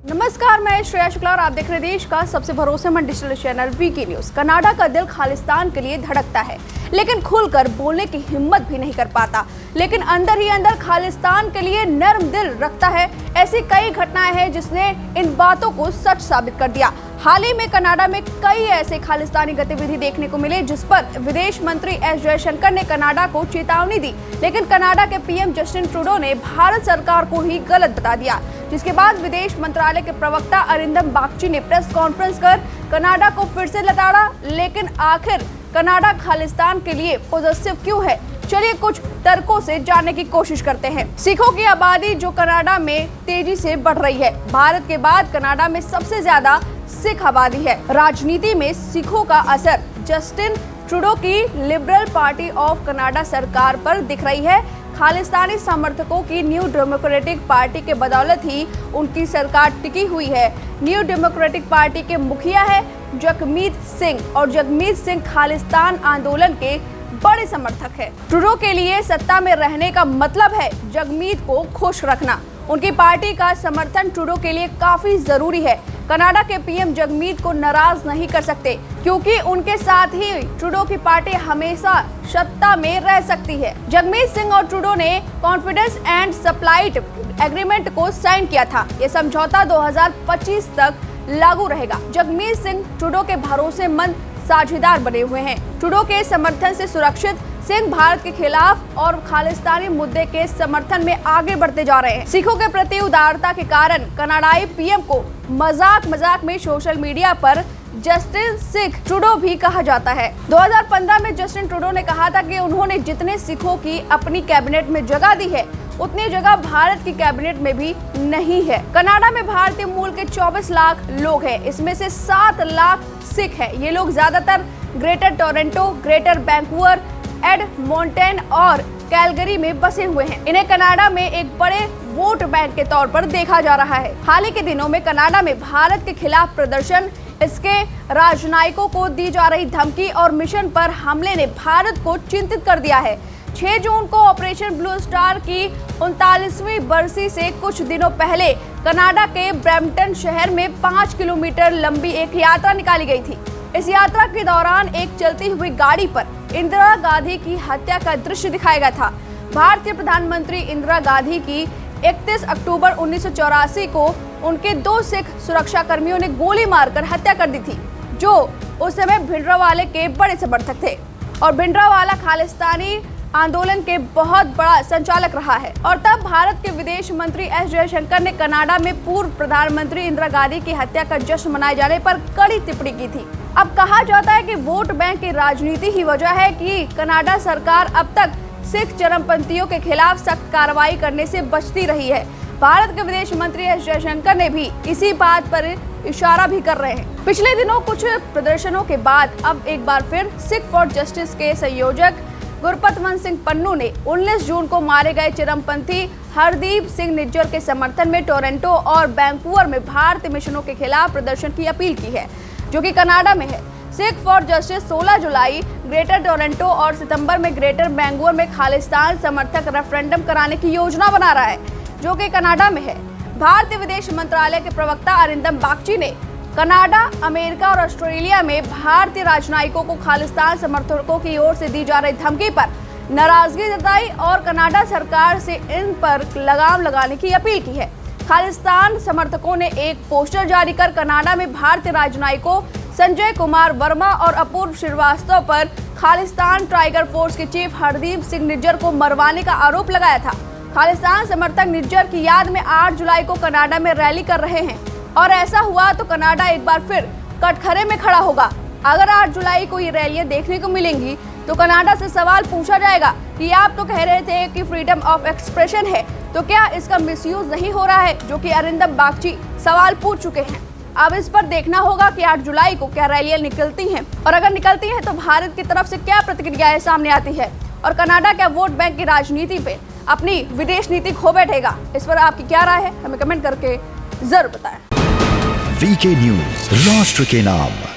नमस्कार, मैं श्रेया शुक्ला और आप देख रहे हैं देश का सबसे भरोसेमंद digital channel VK news. Canada का दिल खालिस्तान के लिए धड़कता है, लेकिन खुलकर बोलने की हिम्मत भी नहीं कर पाता, लेकिन अंदर ही अंदर खालिस्तान के लिए नर्म दिल रखता है। ऐसी कई घटनाएं हैं जिसने इन बातों को सच साबित कर दिया। हाल ही में कनाडा में कई ऐसे खालिस्तानी गतिविधि देखने को मिले जिस पर विदेश मंत्री एस जयशंकर ने कनाडा को चेतावनी दी, लेकिन कनाडा के पीएम जस्टिन ट्रूडो ने भारत सरकार को ही गलत बता दिया, जिसके बाद विदेश मंत्रालय के प्रवक्ता अरिंदम बागची ने प्रेस कॉन्फ्रेंस कर कनाडा को फिर से लताड़ा। लेकिन आखिर कनाडा खालिस्तान के लिए पॉजिटिव क्यों है? चलिए कुछ तर्कों से जानने की कोशिश करते हैं। सिखों की आबादी जो कनाडा में तेजी से बढ़ रही है। भारत के बाद कनाडा में सबसे ज्यादा सिख आबादी है। राजनीति में सिखों का असर जस्टिन ट्रूडो की लिबरल पार्टी ऑफ कनाडा सरकार पर दिख रही है। खालिस्तानी समर्थकों की न्यू डेमोक्रेटिक पार्टी के बदौलत ही उनकी सरकार टिकी हुई है। न्यू डेमोक्रेटिक पार्टी के मुखिया है जगमीत सिंह, और जगमीत सिंह खालिस्तान आंदोलन के बड़े समर्थक है। ट्रूडो के लिए सत्ता में रहने का मतलब है जगमीत को खुश रखना। उनकी पार्टी का समर्थन ट्रूडो के लिए काफी जरूरी है। कनाडा के पीएम जगमीत को नाराज नहीं कर सकते, क्योंकि उनके साथ ही ट्रूडो की पार्टी हमेशा सत्ता में रह सकती है। जगमीत सिंह और ट्रूडो ने कॉन्फिडेंस एंड सप्लाइट एग्रीमेंट को साइन किया था। ये समझौता 2025 तक लागू रहेगा। जगमीत सिंह ट्रूडो के भरोसेमंद साझेदार बने हुए हैं। ट्रूडो के समर्थन से सुरक्षित सिंह भारत के खिलाफ और खालिस्तानी मुद्दे के समर्थन में आगे बढ़ते जा रहे हैं। सिखों के प्रति उदारता के कारण कनाडाई पीएम को मजाक में सोशल मीडिया पर जस्टिन सिख ट्रूडो भी कहा जाता है। 2015 में जस्टिन ट्रूडो ने कहा था कि उन्होंने जितने सिखों की अपनी कैबिनेट में जगह दी है, उतनी जगह भारत की कैबिनेट में भी नहीं है। कनाडा में भारतीय मूल के 24 लाख लोग हैं, इसमें से 7 लाख सिख हैं। ये लोग ज्यादातर greater Toronto, greater Vancouver, Edmonton और कैलगरी में बसे हुए हैं। इन्हें कनाडा में एक बड़े वोट बैंक के तौर पर देखा जा रहा है। हाल ही के दिनों में कनाडा में भारत के खिलाफ प्रदर्शन, इसके राजनयिकों को दी जा रही धमकी और मिशन पर हमले ने भारत को चिंतित कर दिया है। 6 जून को ऑपरेशन ब्लू स्टार की 39वीं बरसी से कुछ दिनों पहले कनाडा के ब्रैम्पटन शहर में 5 किलोमीटर लंबी एक यात्रा निकाली गई थी। इस यात्रा के दौरान एक चलती हुई गाड़ी पर इंदिरा गांधी की हत्या का दृश्य दिखाया गया था। भारतीय प्रधानमंत्री इंदिरा गांधी की 31 अक्टूबर 1984 को उनके 2 सिख सुरक्षा कर्मियों ने गोली मारकर हत्या कर दी थी, जो उस समय भिंडरावाले के बड़े समर्थक थे और भिंडरावाला खालिस्तानी आंदोलन के बहुत बड़ा संचालक रहा है। और तब भारत के विदेश मंत्री एस जयशंकर ने कनाडा में पूर्व प्रधानमंत्री इंदिरा गांधी की हत्या का जश्न मनाए जाने पर कड़ी टिप्पणी की थी। अब कहा जाता है कि वोट बैंक की राजनीति ही वजह है कि कनाडा सरकार अब तक सिख चरमपंथियों के खिलाफ सख्त कार्रवाई करने से बचती रही है। भारत के विदेश मंत्री एस जयशंकर ने भी इसी बात पर इशारा भी कर रहे हैं। पिछले दिनों कुछ प्रदर्शनों के बाद अब एक बार फिर सिख फॉर जस्टिस के संयोजक गुरपतवंत सिंह पन्नू ने 19 जून को मारे गए चरमपंथी हरदीप सिंह निज्जर के समर्थन में टोरंटो और वैंकूवर में भारतीय मिशनों के खिलाफ प्रदर्शन की अपील की है, जो कि कनाडा में है। Sikh for justice 16 July greater Toronto और सितंबर में ग्रेटर वैंकूवर में खालिस्तान समर्थक रेफरेंडम कराने की योजना बना रहा है, जो कि कनाडा में है। भारतीय विदेश मंत्रालय के प्रवक्ता अरिंदम बागची ने कनाडा, अमेरिका और ऑस्ट्रेलिया में भारतीय राजनयिकों को खालिस्तान समर्थकों की ओर से दी जा रही धमकी पर नाराजगी जताई और कनाडा सरकार से इन पर लगाम लगाने की अपील की है। खालिस्तान समर्थकों ने एक पोस्टर जारी कर कनाडा में भारतीय राजनयिकों संजय कुमार वर्मा और अपूर्व श्रीवास्तव पर खालिस्तान टाइगर फोर्स के चीफ हरदीप सिंह निज्जर को मरवाने का आरोप लगाया था। खालिस्तान समर्थक निज्जर की याद में 8 जुलाई को कनाडा में रैली कर रहे हैं, और ऐसा हुआ तो कनाडा एक बार फिर कटघरे में खड़ा होगा। अगर 8 जुलाई को ये रैलियां देखने को मिलेंगी तो कनाडा से सवाल पूछा जाएगा कि आप तो कह रहे थे कि फ्रीडम ऑफ एक्सप्रेशन है, तो क्या इसका मिसयूज नहीं हो रहा है, जो कि अरिंदम बागची सवाल पूछ चुके हैं। अब इस पर देखना होगा कि 8 जुलाई को क्या रैलियां निकलती हैं, और अगर निकलती हैं तो भारत की तरफ से क्या प्रतिक्रियाएं सामने आती है, और कनाडा क्या वोट बैंक की राजनीति पे अपनी विदेश नीति खो बैठेगा। इस पर आपकी क्या राय है, हमें कमेंट करके जरूर बताएं। वीके न्यूज, राष्ट्र के नाम।